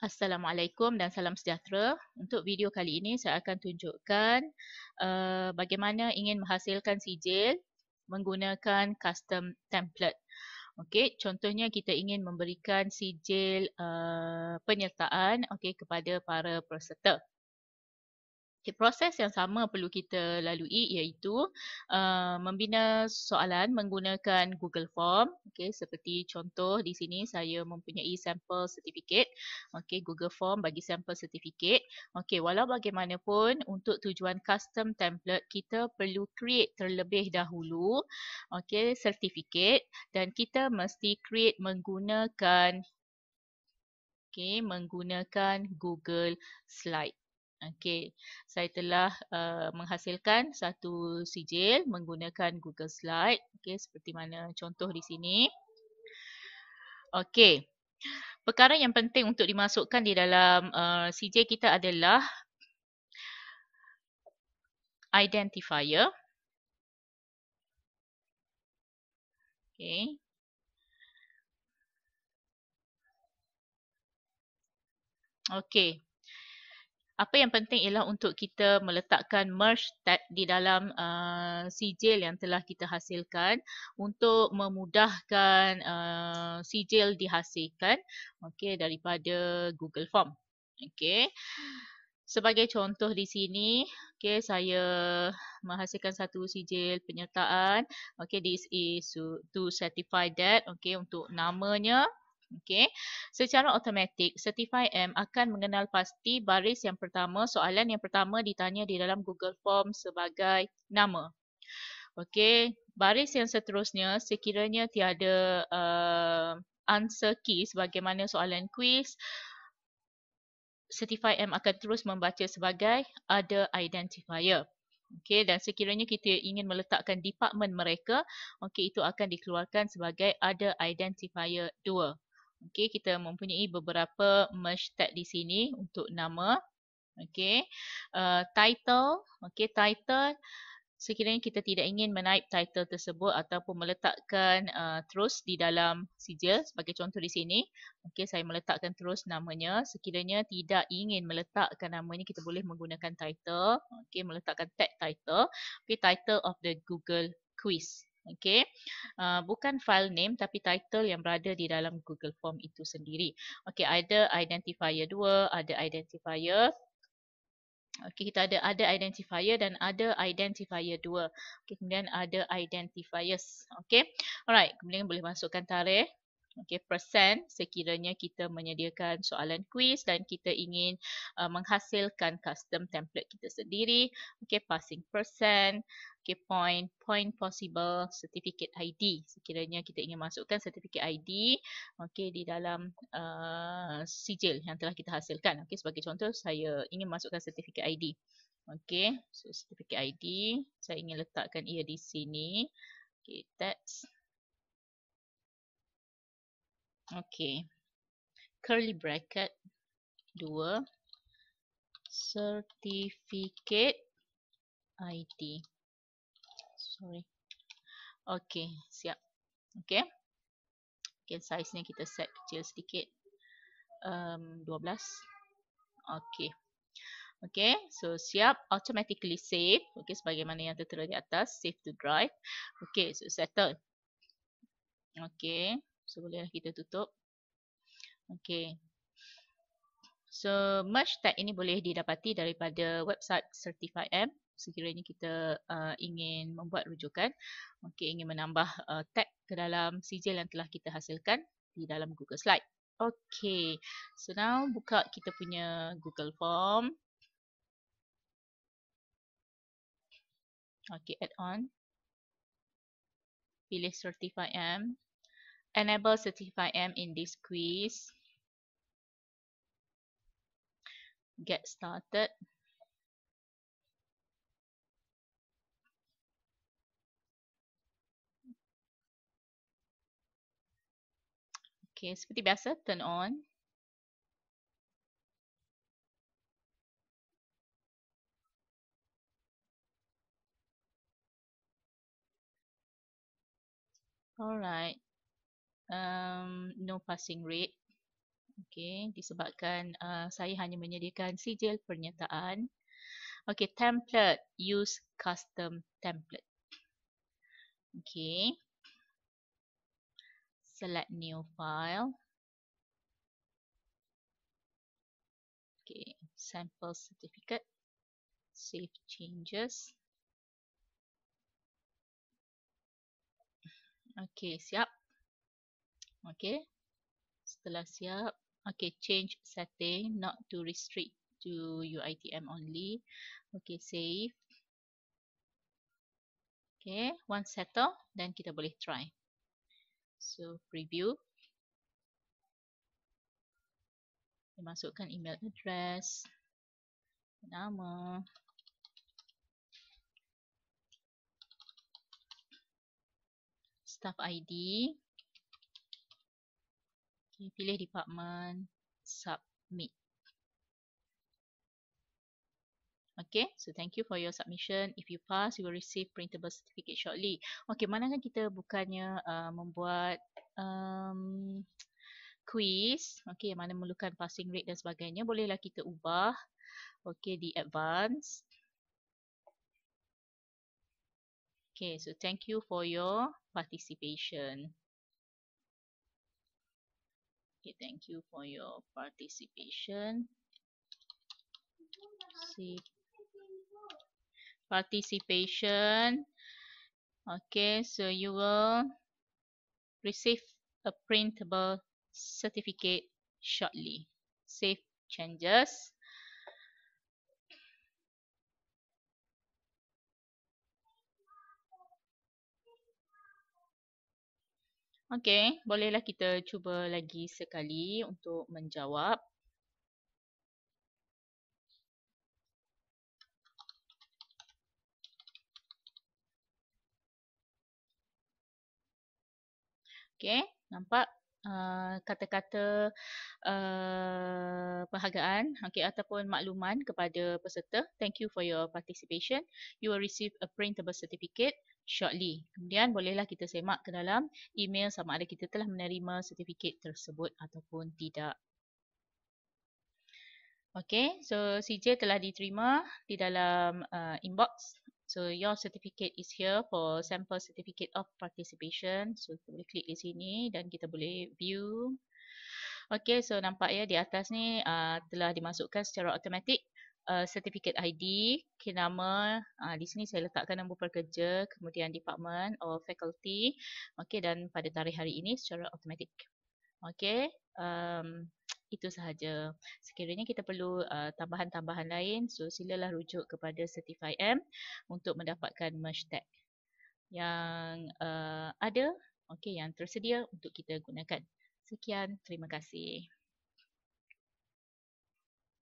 Assalamualaikum dan salam sejahtera. Untuk video kali ini saya akan tunjukkan bagaimana ingin menghasilkan sijil menggunakan custom template. Okey, contohnya kita ingin memberikan sijil penyertaan kepada para peserta. Okay, proses yang sama perlu kita lalui iaitu membina soalan menggunakan Google Form. Okay, seperti contoh di sini saya mempunyai sampel certificate. Okay, Google Form bagi sampel certificate. Okay, walau bagaimanapun untuk tujuan custom template kita perlu create terlebih dahulu certificate dan kita mesti create menggunakan Google Slide. Okey, saya telah menghasilkan satu sijil menggunakan Google Slide. Okey, seperti mana contoh di sini. Okey, perkara yang penting untuk dimasukkan di dalam sijil kita adalah identifier. Okey. Okey. Apa yang penting ialah untuk kita meletakkan merge tag di dalam sijil yang telah kita hasilkan untuk memudahkan sijil dihasilkan daripada Google Form. Okey. Sebagai contoh di sini, saya menghasilkan satu sijil penyertaan. This is to certify that untuk namanya. Secara automatik Certify M akan mengenal pasti baris yang pertama, soalan yang pertama ditanya di dalam Google Form sebagai nama. Baris yang seterusnya sekiranya tiada answer key sebagaimana soalan kuis, Certify M akan terus membaca sebagai other identifier. Dan sekiranya kita ingin meletakkan department mereka, itu akan dikeluarkan sebagai other identifier 2. Kita mempunyai beberapa merge tag di sini untuk nama. Title, title sekiranya kita tidak ingin menaip title tersebut ataupun meletakkan terus di dalam sijil, sebagai contoh di sini. Saya meletakkan terus namanya. Sekiranya tidak ingin meletakkan namanya, kita boleh menggunakan title. Meletakkan tag title. Title of the Google quiz. Bukan file name tapi title yang berada di dalam Google Form itu sendiri. Ada identifier 2, ada identifier. Kita ada identifier dan ada identifier 2. Kemudian ada identifiers. Alright, kemudian boleh masukkan tarikh. Persen sekiranya kita menyediakan soalan kuis dan kita ingin menghasilkan custom template kita sendiri. Passing percent. Point possible, certificate ID. Sekiranya kita ingin masukkan certificate ID di dalam sijil yang telah kita hasilkan. Sebagai contoh saya ingin masukkan certificate ID. So certificate ID saya ingin letakkan ia di sini. Text. Curly bracket 2 certificate ID. Sorry. Siap. Size ni kita set kecil sedikit. 12. So siap, automatically save. Sebagaimana yang tertera di atas, save to drive. So settle. So bolehlah kita tutup. So merge tag ini boleh didapati daripada website Certify M. Sekiranya kita ingin membuat rujukan, ingin menambah tag ke dalam sijil yang telah kita hasilkan di dalam Google Slide. So now buka kita punya Google Form. Add on. Pilih Certify M. Enable Certify M in this quiz. Get started. Seperti biasa, turn on. Alright. No passing rate. Okey, disebabkan saya hanya menyediakan sijil pernyataan. Okey, template, use custom template. Okey. Select new file. Okay, sample certificate. Save changes. Okay, siap. Okay, setelah siap. Okay, change setting not to restrict to UiTM only. Okay, save. Okay, once settle, then kita boleh try. So, preview. Masukkan email address, nama, staff ID. Okay, pilih department, submit. Okay, so thank you for your submission. If you pass, you will receive printable certificate shortly. Okay, mana kan kita bukannya membuat quiz, okay, yang mana memerlukan passing rate dan sebagainya, bolehlah kita ubah, okay, di advance. Okay, so thank you for your participation. Okay, thank you for your participation. See. Participation. Okay, so you will receive a printable certificate shortly. Save changes. Okay, bolehlah kita cuba lagi sekali untuk menjawab. Okay, nampak kata-kata penghargaan okay, ataupun makluman kepada peserta. Thank you for your participation. You will receive a printable certificate shortly. Kemudian bolehlah kita semak ke dalam email sama ada kita telah menerima sertifikat tersebut ataupun tidak. Okay, so CJ telah diterima di dalam inbox. So your certificate is here for sample certificate of participation. So kita boleh klik di sini dan kita boleh view. Okay, so nampak ya di atas ni telah dimasukkan secara automatik certificate ID, nama, di sini saya letakkan nombor pekerja, kemudian department or faculty, okay, dan pada tarikh hari ini secara automatik. Okay, itu sahaja. Sekiranya kita perlu tambahan-tambahan lain, so silalah rujuk kepada Certify-M untuk mendapatkan merge tag yang ada, okay, yang tersedia untuk kita gunakan. Sekian, terima kasih.